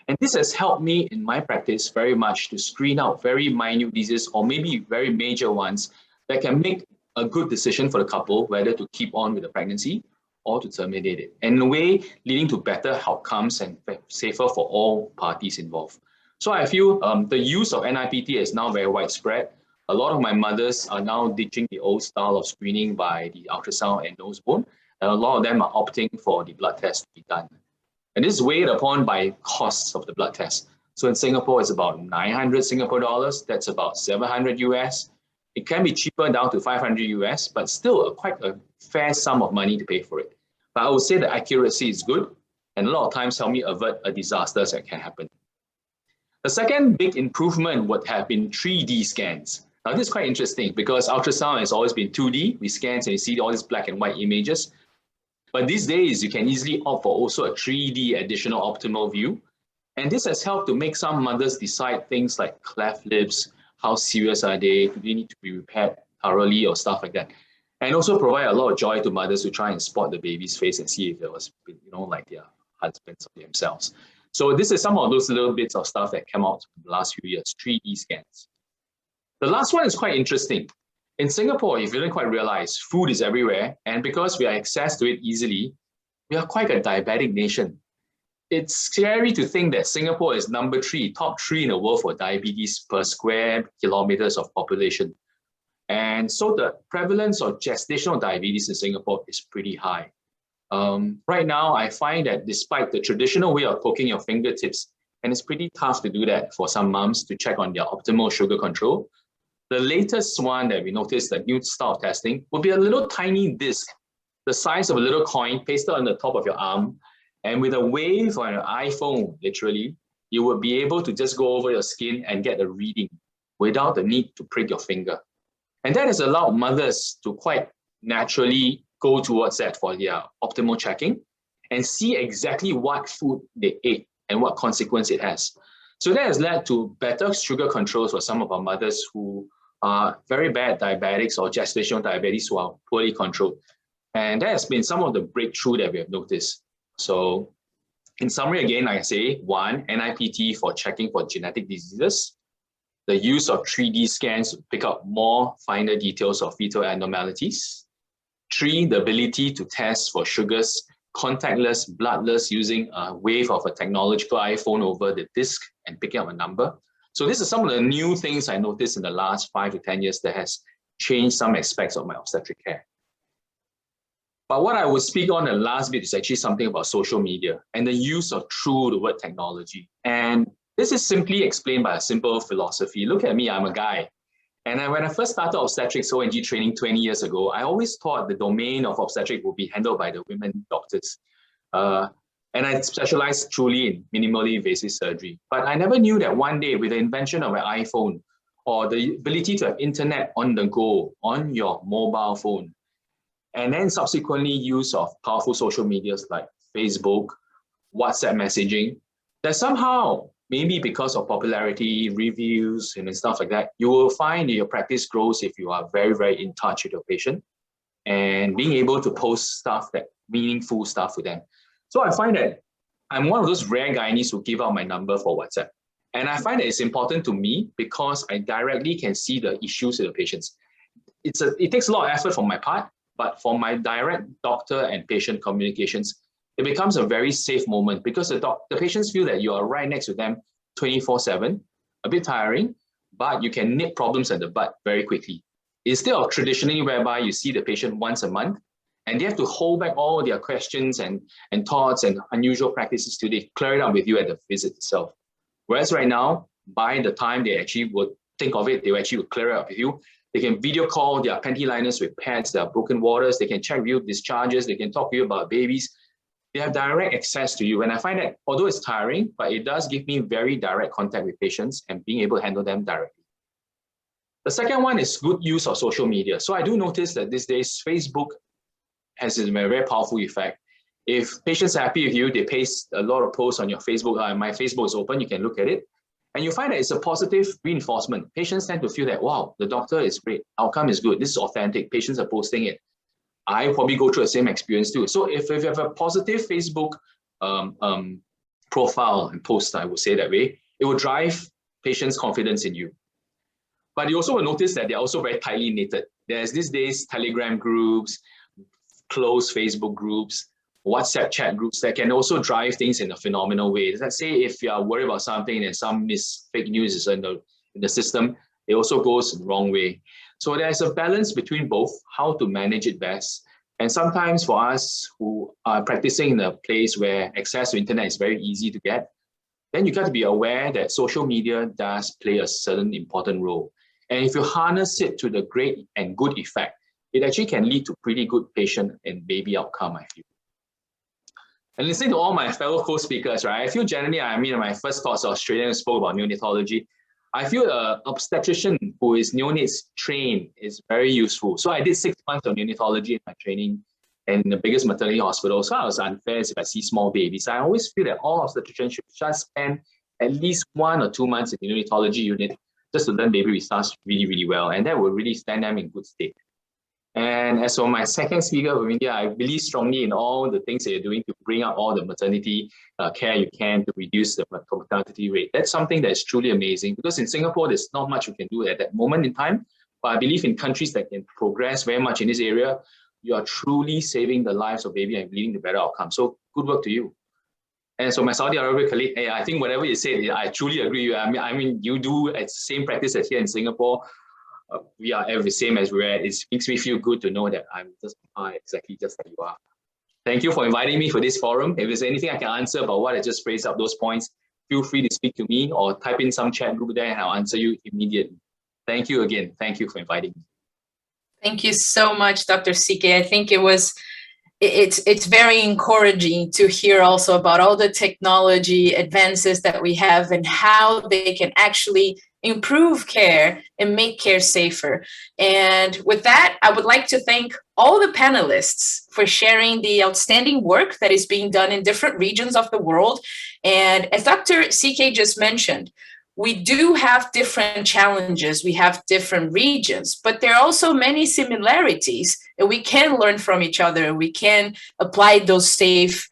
And this has helped me in my practice very much to screen out very minute diseases or maybe very major ones that can make a good decision for the couple whether to keep on with the pregnancy or to terminate it, in a way leading to better outcomes and safer for all parties involved. So I feel the use of NIPT is now very widespread. A lot of my mothers are now ditching the old style of screening by the ultrasound and nose bone, and a lot of them are opting for the blood test to be done. And this is weighed upon by costs of the blood test. So in Singapore, it's about 900 Singapore dollars. That's about 700 US. It can be cheaper down to 500 US, but still quite a fair sum of money to pay for it. But I would say the accuracy is good, and a lot of times help me avert a disaster that can happen. The second big improvement would have been 3D scans. Now this is quite interesting because ultrasound has always been 2D. We scan and you see all these black and white images. But these days, you can easily opt for also a 3D additional optimal view. And this has helped to make some mothers decide things like cleft lips, how serious are they, do they need to be repaired thoroughly or stuff like that. And also provide a lot of joy to mothers who try and spot the baby's face and see if it was, like their husbands or themselves. So this is some of those little bits of stuff that came out in the last few years, 3D scans. The last one is quite interesting. In Singapore, if you didn't quite realize, food is everywhere. And because we have access to it easily, we are quite a diabetic nation. It's scary to think that Singapore is top three in the world for diabetes per square kilometers of population. And so the prevalence of gestational diabetes in Singapore is pretty high. Right now, I find that despite the traditional way of poking your fingertips, and it's pretty tough to do that for some moms to check on their optimal sugar control, the latest one that we noticed, the new style of testing, will be a little tiny disc, the size of a little coin pasted on the top of your arm. And with a wave on your iPhone, literally, you will be able to just go over your skin and get a reading without the need to prick your finger. And that has allowed mothers to quite naturally go towards that for their optimal checking and see exactly what food they ate and what consequence it has. So that has led to better sugar controls for some of our mothers who are very bad diabetics or gestational diabetes who are poorly controlled. And that has been some of the breakthrough that we have noticed. So in summary, again, like I say, 1, NIPT for checking for genetic diseases, the use of 3D scans to pick up more finer details of fetal abnormalities. 3, the ability to test for sugars contactless, bloodless, using a wave of a technological iPhone over the disc and picking up a number. So this is some of the new things I noticed in the last 5 to 10 years that has changed some aspects of my obstetric care. But what I will speak on the last bit is actually something about social media and the use of true the word technology. And this is simply explained by a simple philosophy. Look at me, I'm a guy. And when I first started obstetrics ONG training 20 years ago, I always thought the domain of obstetrics would be handled by the women doctors. And I specialized truly in minimally invasive surgery. But I never knew that one day with the invention of an iPhone or the ability to have internet on the go, on your mobile phone, and then subsequently use of powerful social medias like Facebook, WhatsApp messaging, that somehow, maybe because of popularity, reviews, and stuff like that, you will find that your practice grows if you are very, very in touch with your patient and being able to post stuff, that meaningful stuff with them. So I find that I'm one of those rare gynaes who give out my number for WhatsApp. And I find that it's important to me because I directly can see the issues with the patients. It takes a lot of effort from my part, but for my direct doctor and patient communications, it becomes a very safe moment because the patients feel that you are right next to them 24/7, a bit tiring, but you can nip problems at the bud very quickly. Instead of traditionally whereby you see the patient once a month and they have to hold back all their questions and thoughts and unusual practices till they clear it up with you at the visit itself. Whereas right now, by the time they actually would think of it, they actually would clear it up with you. They can video call their panty liners with pads, their broken waters, they can check with you discharges, they can talk to you about babies. They have direct access to you. And I find that although it's tiring, but it does give me very direct contact with patients and being able to handle them directly. The second one is good use of social media. So I do notice that these days, Facebook has a very powerful effect. If patients are happy with you, they paste a lot of posts on your Facebook. My Facebook is open, you can look at it. And you find that it's a positive reinforcement. Patients tend to feel that, wow, the doctor is great, outcome is good, this is authentic, patients are posting it. I probably go through the same experience too. So if you have a positive Facebook profile and post, I would say that way, it will drive patients' confidence in you. But you also will notice that they're also very tightly knitted. There's these days Telegram groups, closed Facebook groups, WhatsApp chat groups that can also drive things in a phenomenal way. Let's say if you are worried about something and some fake news is in the system, it also goes the wrong way. So there's a balance between both, how to manage it best. And sometimes for us who are practicing in a place where access to internet is very easy to get, then you got to be aware that social media does play a certain important role. And if you harness it to the great and good effect, it actually can lead to pretty good patient and baby outcome, I feel. And listening to all my fellow co-speakers, right, I feel generally, in my first course of Australian spoke about neonatology, I feel an obstetrician who is neonates trained is very useful. So I did 6 months of neonatology in my training and the biggest maternity hospital. So I was unfair if I see small babies. I always feel that all obstetricians should just spend at least 1 or 2 months in the neonatology unit just to learn baby results really, really well. And that will really stand them in good state. And as for my second speaker from India, I believe strongly in all the things that you're doing to bring up all the maternity care you can to reduce the mortality rate. That's something that is truly amazing, because in Singapore, there's not much you can do at that moment in time. But I believe in countries that can progress very much in this area, you are truly saving the lives of baby and leading to better outcomes. So good work to you. And so my Saudi Arabia colleague, I think whatever you said, I truly agree with you. I mean, you do the same practice as here in Singapore. We are the same as we're at. It makes me feel good to know that I'm just exactly just like you are. Thank you for inviting me for this forum. If there's anything I can answer about what I just raised up those points, feel free to speak to me or type in some chat group there and I'll answer you immediately. Thank you again. Thank you for inviting me. Thank you so much, Dr. CK. I think it's very encouraging to hear also about all the technology advances that we have and how they can actually improve care and make care safer. And with that, I would like to thank all the panelists for sharing the outstanding work that is being done in different regions of the world. And as Dr. CK just mentioned, we do have different challenges, we have different regions, but there are also many similarities and we can learn from each other. We can apply those safe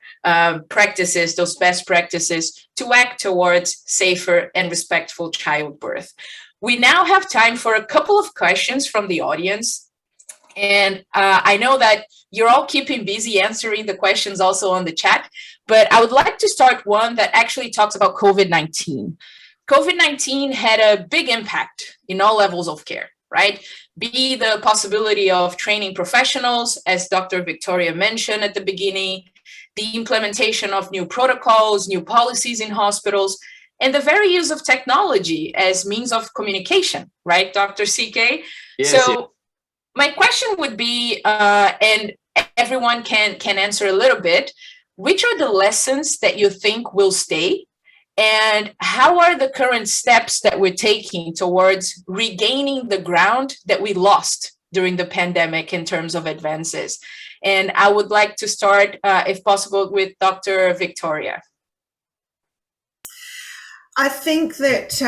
practices, those best practices to act towards safer and respectful childbirth. We now have time for a couple of questions from the audience. And I know that you're all keeping busy answering the questions also on the chat, but I would like to start one that actually talks about COVID-19. COVID-19 had a big impact in all levels of care, right? Be the possibility of training professionals, as Dr. Victoria mentioned at the beginning, the implementation of new protocols, new policies in hospitals, and the very use of technology as means of communication, right, Dr. CK? Yes, so my question would be, and everyone can answer a little bit, which are the lessons that you think will stay? And how are the current steps that we're taking towards regaining the ground that we lost during the pandemic in terms of advances? And I would like to start, if possible, with Dr. Victoria. I think that,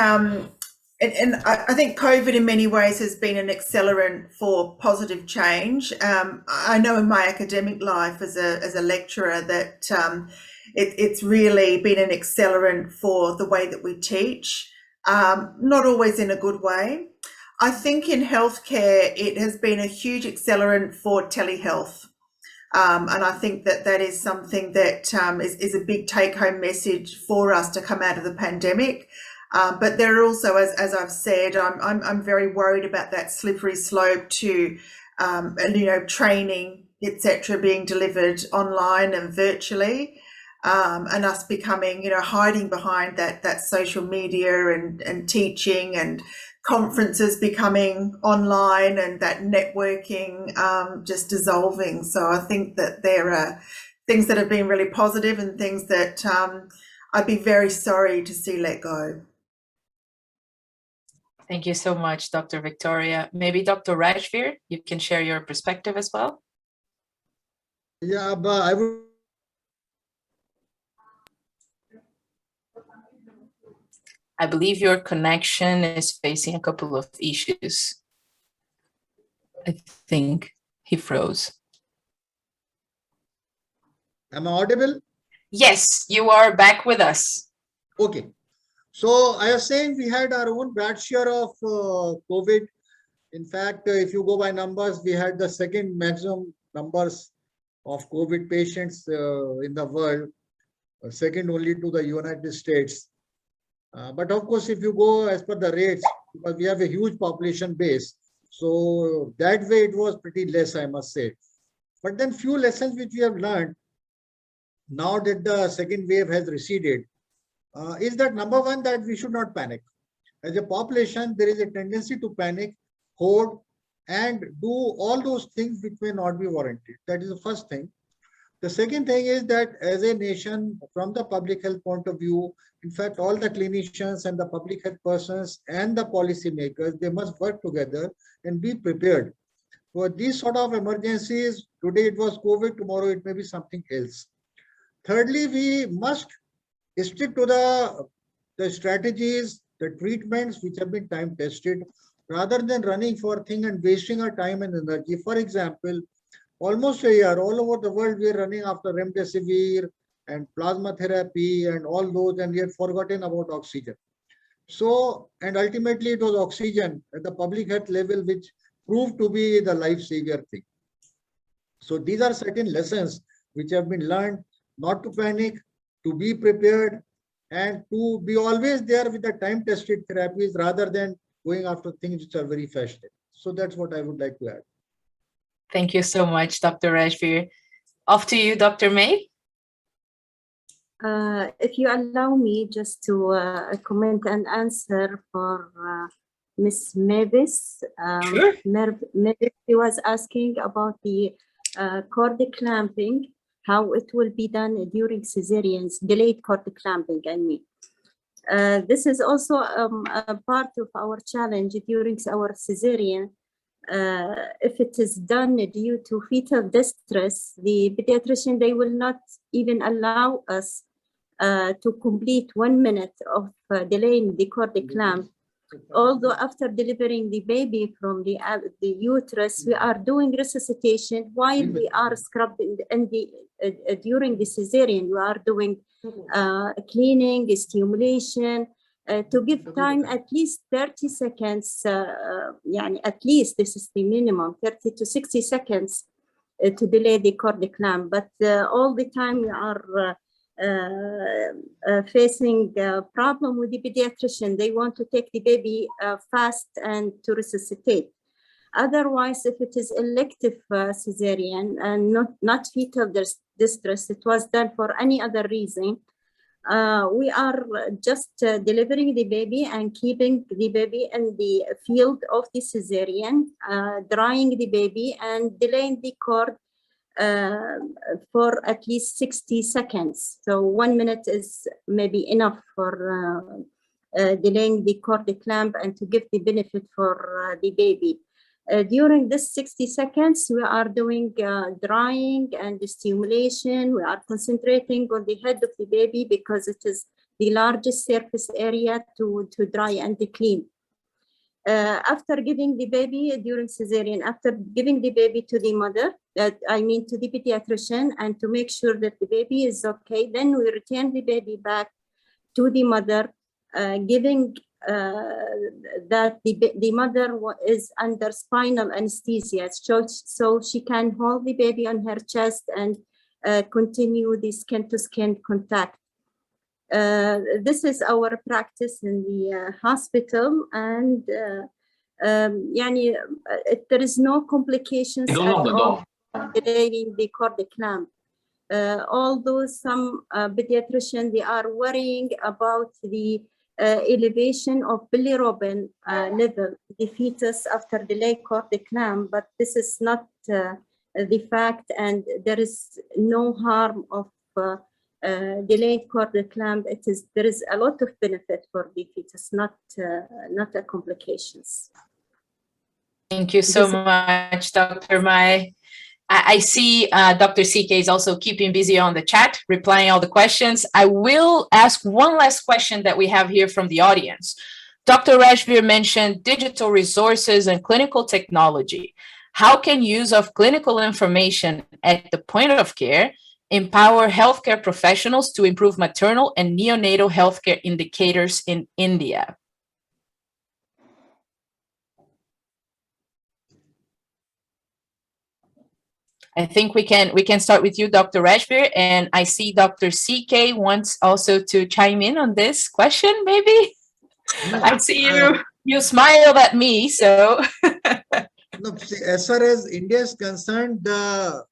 and I think COVID in many ways has been an accelerant for positive change. I know in my academic life as a lecturer that it's really been an accelerant for the way that we teach, not always in a good way. I think in healthcare, it has been a huge accelerant for telehealth. And I think that is something that is a big take-home message for us to come out of the pandemic. But there are also, as I've said, I'm very worried about that slippery slope to, training, etc., being delivered online and virtually. And us becoming, hiding behind that social media and teaching and conferences becoming online and that networking just dissolving. So I think that there are things that have been really positive and things that I'd be very sorry to see let go. Thank you so much, Dr. Victoria. Maybe Dr. Rajveer, you can share your perspective as well. Yeah, but I would. I believe your connection is facing a couple of issues. I think he froze. Am I audible? Yes, you are back with us. Okay. So I was saying we had our own bad share of COVID. In fact, if you go by numbers, we had the second maximum numbers of COVID patients in the world, second only to the United States. But of course, if you go as per the rates, because we have a huge population base, so that way it was pretty less, I must say. But then few lessons which we have learned now that the second wave has receded is that number one, that we should not panic. As a population, there is a tendency to panic, hoard, and do all those things which may not be warranted. That is the first thing. The second thing is that as a nation, from the public health point of view, in fact, all the clinicians and the public health persons and the policy makers, they must work together and be prepared For these sort of emergencies, today it was COVID, tomorrow it may be something else. Thirdly, we must stick to the strategies, the treatments which have been time tested, rather than running for things and wasting our time and energy. For example, almost a year, all over the world, we are running after remdesivir and plasma therapy and all those, and we had forgotten about oxygen. So, and ultimately it was oxygen at the public health level, which proved to be the life savior thing. So these are certain lessons which have been learned, not to panic, to be prepared, and to be always there with the time-tested therapies rather than going after things which are very fashionable. So that's what I would like to add. Thank you so much, Dr. Rajveer. Off to you, Dr. May. If you allow me just to comment and answer for Ms. Mavis. Sure. Mavis was asking about the cord clamping, how it will be done during cesareans, delayed cord clamping, I mean. This is also a part of our challenge during our cesarean. If it is done due to fetal distress, the pediatrician, they will not even allow us to complete 1 minute of delaying the cord clamp. Although after delivering the baby from the uterus, we are doing resuscitation while we are scrubbing, and during the cesarean, we are doing cleaning, stimulation, to give time at least 30 seconds, at least this is the minimum, 30 to 60 seconds to delay the cord clamp. But all the time we are facing a problem with the pediatrician. They want to take the baby fast and to resuscitate. Otherwise, if it is elective cesarean and not fetal distress, it was done for any other reason, we are just delivering the baby and keeping the baby in the field of the cesarean, drying the baby and delaying the cord for at least 60 seconds. So 1 minute is maybe enough for delaying the cord clamp and to give the benefit for the baby. During this 60 seconds, we are doing drying and stimulation. We are concentrating on the head of the baby because it is the largest surface area to dry and clean. After giving the baby during cesarean, after giving the baby to the mother, to the pediatrician, and to make sure that the baby is okay, then we return the baby back to the mother, giving that the mother is under spinal anesthesia, so she can hold the baby on her chest and continue the skin-to-skin contact. This is our practice in the hospital, and there is no complications at all delaying the cord clamp. Although some pediatricians, they are worrying about the elevation of bilirubin level, the fetus after delayed cord clamp, but this is not the fact, and there is no harm of delayed cord clamp. There is a lot of benefit for the fetus, not the complications. Thank you so much, Dr. Mai. I see Dr. CK is also keeping busy on the chat, replying all the questions. I will ask one last question that we have here from the audience. Dr. Rajveer mentioned digital resources and clinical technology. How can use of clinical information at the point of care empower healthcare professionals to improve maternal and neonatal healthcare indicators in India? I think we can start with you, Dr. Rajveer, and I see Dr. CK wants also to chime in on this question, maybe? I see you smiled at me, so. No, see, as far as India is concerned, the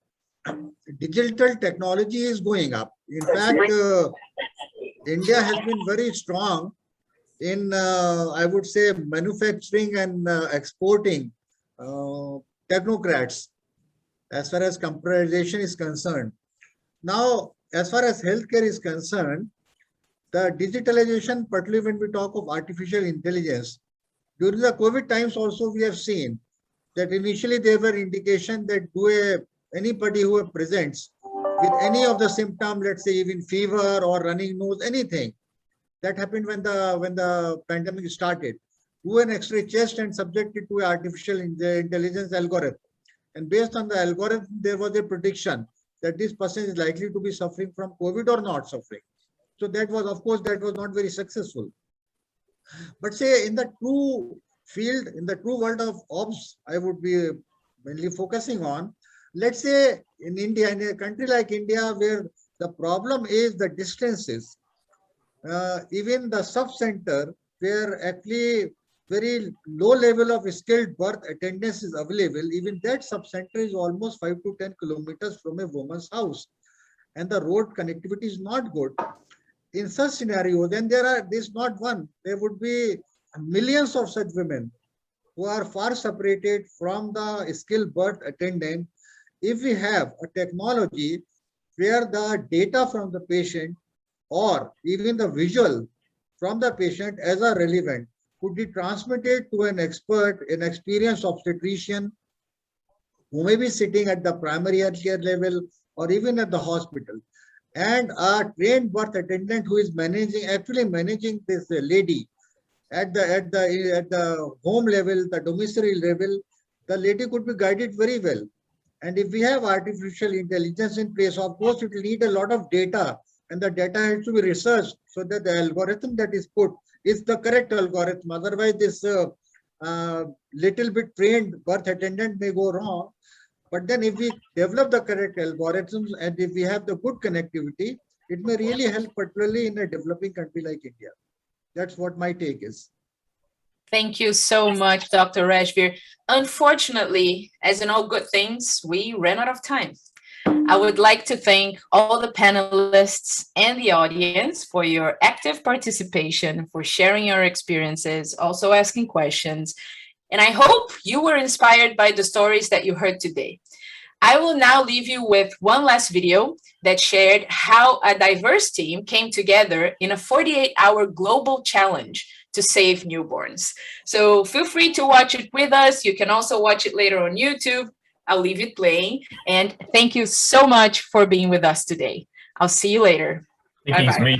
digital technology is going up. In fact, India has been very strong in, I would say, manufacturing and exporting technocrats, as far as computerization is concerned. Now, as far as healthcare is concerned, the digitalization, particularly when we talk of artificial intelligence, during the COVID times also we have seen that initially there were indication that anybody who presents with any of the symptoms, let's say even fever or running nose, anything, that happened when the pandemic started, do an X-ray chest and subjected to artificial intelligence algorithm. And based on the algorithm, there was a prediction that this person is likely to be suffering from COVID or not suffering. So that was, of course, that was not very successful. But say in the true field, in the true world of ops, I would be mainly focusing on, let's say in India, in a country like India, where the problem is the distances, even the sub-center where actually very low level of skilled birth attendance is available, even that sub-center is almost 5 to 10 kilometers from a woman's house, and the road connectivity is not good. In such scenario, then there's not one, there would be millions of such women who are far separated from the skilled birth attendant. If we have a technology where the data from the patient or even the visual from the patient as a relevant could be transmitted to an expert, an experienced obstetrician who may be sitting at the primary healthcare level or even at the hospital, and a trained birth attendant who is actually managing this lady at the home level, the domiciliary level, the lady could be guided very well. And if we have artificial intelligence in place, of course, it will need a lot of data, and the data has to be researched so that the algorithm that is put is the correct algorithm. Otherwise, this little bit trained birth attendant may go wrong. But then if we develop the correct algorithms and if we have the good connectivity, it may really help, particularly in a developing country like India. That's what my take is. Thank you so much, Dr. Rajveer. Unfortunately, as in all good things, we ran out of time. I would like to thank all the panelists and the audience for your active participation, for sharing your experiences, also asking questions. And I hope you were inspired by the stories that you heard today. I will now leave you with one last video that shared how a diverse team came together in a 48-hour global challenge to save newborns. So feel free to watch it with us. You can also watch it later on YouTube. I'll leave it playing. And thank you so much for being with us today. I'll see you later. Bye-bye.